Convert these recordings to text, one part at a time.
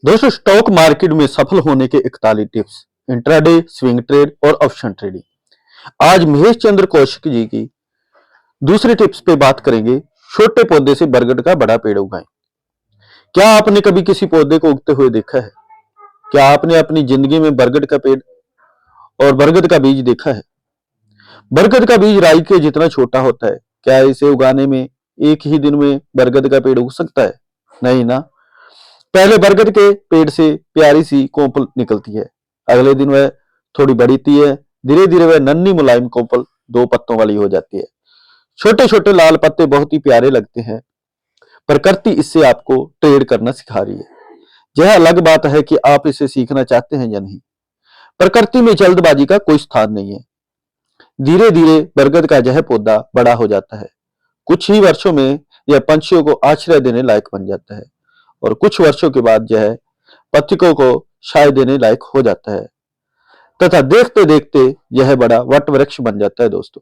दोस्तों, stock market में सफल होने के 41 टिप्स। इंट्राडे, स्विंग ट्रेड और ऑप्शन ट्रेडिंग। आज महेश चंद्र कौशिक जी की दूसरे टिप्स पे बात करेंगे। छोटे पौधे से बरगद का बड़ा पेड़ उगाएं। क्या आपने कभी किसी पौधे को उगते हुए देखा है? क्या आपने अपनी जिंदगी में बरगद का पेड़ और बरगद का बीज देखा है? बरगद का बीज राई के जितना छोटा होता है। क्या इसे उगाने में एक ही दिन में बरगद का पेड़ उग सकता है? नहीं ना। पहले बरगद के पेड़ से प्यारी सी कोंपल निकलती है। अगले दिन वह थोड़ी बढ़ती है। धीरे धीरे वह नन्ही मुलायम कोंपल 2 पत्तों वाली हो जाती है। छोटे छोटे लाल पत्ते बहुत ही प्यारे लगते हैं। प्रकृति इससे आपको ट्रेड करना सिखा रही है। यह अलग बात है कि आप इसे सीखना चाहते हैं या नहीं। प्रकृति में जल्दबाजी का कोई स्थान नहीं है। धीरे धीरे बरगद का यह पौधा बड़ा हो जाता है। कुछ ही वर्षों में यह पंछियों को आश्रय देने लायक बन जाता है और कुछ वर्षों के बाद यह पथिकों को छाया देने लायक हो जाता है तथा देखते देखते यह बड़ा वट वृक्ष बन जाता है। दोस्तों,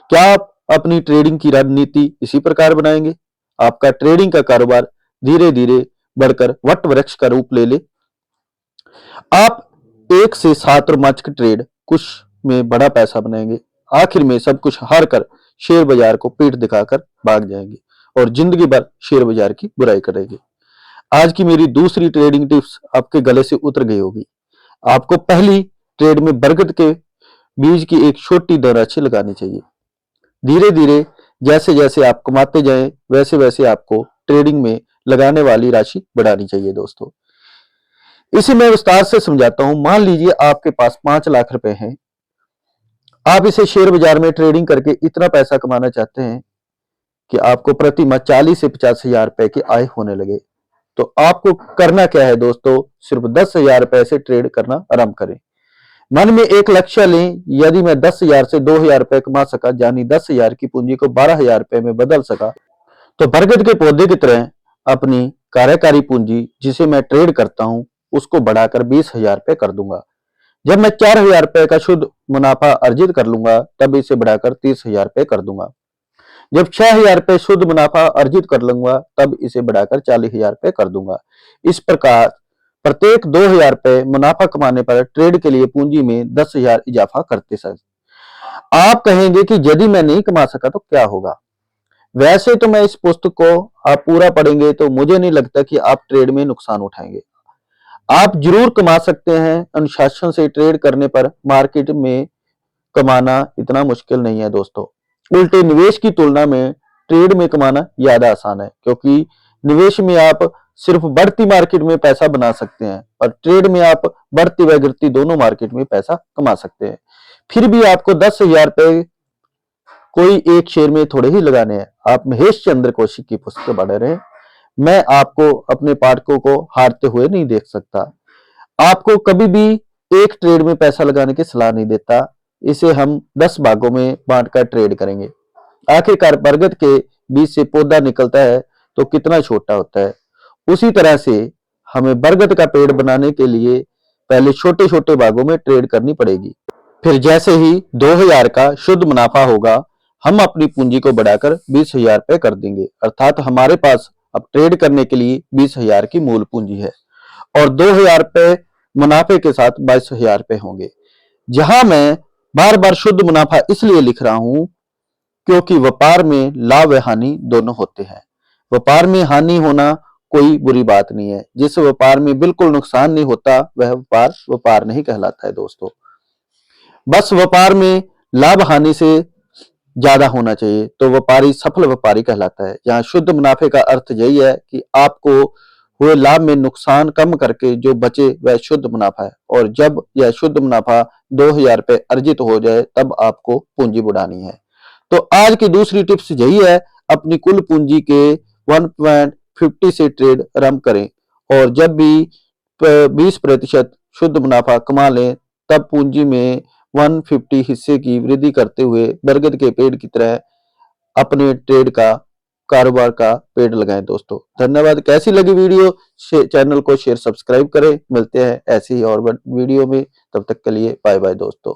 क्या आप अपनी ट्रेडिंग की रणनीति इसी प्रकार बनाएंगे? आपका ट्रेडिंग का कारोबार धीरे धीरे बढ़कर वट वृक्ष का रूप ले ले। आप 1 से 7 रोमांचक ट्रेड कुछ में बड़ा पैसा बनाएंगे। आखिर में सब कुछ हार कर शेयर बाजार को पीठ दिखाकर भाग जाएंगे और जिंदगी भर शेयर बाजार की बुराई करेंगे। आज की मेरी दूसरी ट्रेडिंग टिप्स आपके गले से उतर गई होगी। आपको पहली ट्रेड में बरगद के बीज की एक छोटी दराक्षी लगानी चाहिए। धीरे धीरे जैसे जैसे आप कमाते जाएं, वैसे वैसे आपको ट्रेडिंग में लगाने वाली राशि बढ़ानी चाहिए। दोस्तों, इसे मैं विस्तार से समझाता हूं। मान लीजिए आपके पास 5 लाख रुपए हैं। आप इसे शेयर बाजार में ट्रेडिंग करके इतना पैसा कमाना चाहते हैं कि आपको प्रति माह 40 से 50 हजार रुपए की आय होने लगे। तो आपको करना क्या है दोस्तों? सिर्फ 10,000 रुपए से ट्रेड करना आरंभ करें। मन में एक लक्ष्य लें। यदि मैं 10,000 से 2,000 रुपए कमा सका, यानी 10,000 की पूंजी को 12,000 रुपए में बदल सका, तो बरगद के पौधे की तरह अपनी कार्यकारी पूंजी जिसे मैं ट्रेड करता हूं उसको बढ़ाकर 20,000 रुपए कर दूंगा। जब मैं 4,000 रुपए का शुद्ध मुनाफा अर्जित कर लूंगा तब इसे बढ़ाकर 30,000 रुपए कर दूंगा। जब 6,000 रुपए शुद्ध मुनाफा अर्जित कर लूंगा तब इसे बढ़ाकर 40,000 रुपए कर दूंगा। इस प्रकार प्रत्येक 2,000 रुपए मुनाफा कमाने पर ट्रेड के लिए पूंजी में 10,000 इजाफा करते सर। आप कहेंगे कि यदि मैं नहीं कमा सका तो क्या होगा? वैसे तो मैं इस पुस्तक को आप पूरा पढ़ेंगे तो मुझे नहीं लगता कि आप ट्रेड में नुकसान उठाएंगे। आप जरूर कमा सकते हैं। अनुशासन से ट्रेड करने पर मार्केट में कमाना इतना मुश्किल नहीं है दोस्तों। उल्टे निवेश की तुलना में ट्रेड में कमाना ज्यादा आसान है, क्योंकि निवेश में आप सिर्फ बढ़ती मार्केट में पैसा बना सकते हैं और ट्रेड में आप बढ़ती व गिरती दोनों मार्केट में पैसा कमा सकते हैं। फिर भी आपको 10,000 रुपए कोई एक शेयर में थोड़े ही लगाने हैं। आप महेश चंद्र कौशिक की पुस्तक पढ़ रहे हैं। मैं आपको अपने पाठकों को हारते हुए नहीं देख सकता। आपको कभी भी एक ट्रेड में पैसा लगाने की सलाह नहीं देता। इसे हम 10 भागों में बांटकर ट्रेड करेंगे। आखिरकार बरगद के बीज से पौधा निकलता है तो कितना छोटा होता है। उसी तरह से हमें बरगद का पेड़ बनाने के लिए पहले छोटे छोटे भागों में ट्रेड करनी पड़ेगी। फिर जैसे ही 2,000 का शुद्ध मुनाफा होगा, हम अपनी पूंजी को बढ़ाकर 20,000 रुपए कर देंगे। अर्थात हमारे पास अब ट्रेड करने के लिए 20,000 की मूल पूंजी है और 2,000 रुपए मुनाफे के साथ 22,000 रुपए होंगे। जहां मैं बार बार शुद्ध मुनाफा इसलिए लिख रहा हूं क्योंकि व्यापार में लाभ व हानि दोनों होते हैं। व्यापार में हानि होना कोई बुरी बात नहीं है। जिस व्यापार में बिल्कुल नुकसान नहीं होता वह व्यापार व्यापार नहीं कहलाता है दोस्तों। बस व्यापार में लाभ हानि से ज्यादा होना चाहिए तो व्यापारी सफल व्यापारी कहलाता है। यहाँ शुद्ध मुनाफे का अर्थ यही है कि आपको हुए लाभ में नुकसान कम करके जो बचे वह शुद्ध मुनाफा है, और जब यह शुद्ध मुनाफा 2,000 रुपए अर्जित हो जाए तब आपको पूंजी बढ़ानी है। तो आज की दूसरी टिप्स यही है, अपनी कुल पूंजी के 1.50 से ट्रेड आरंभ करें और जब भी 20% शुद्ध मुनाफा कमा लें तब पूंजी में 150 हिस्से की वृद्धि करते हुए बरगद के पेड़ की तरह अपने ट्रेड का कारोबार का पेड़ लगाएं। दोस्तों, धन्यवाद। कैसी लगी वीडियो? चैनल को शेयर सब्सक्राइब करें। मिलते हैं ऐसी ही और वीडियो में। तब तक के लिए बाय बाय दोस्तों।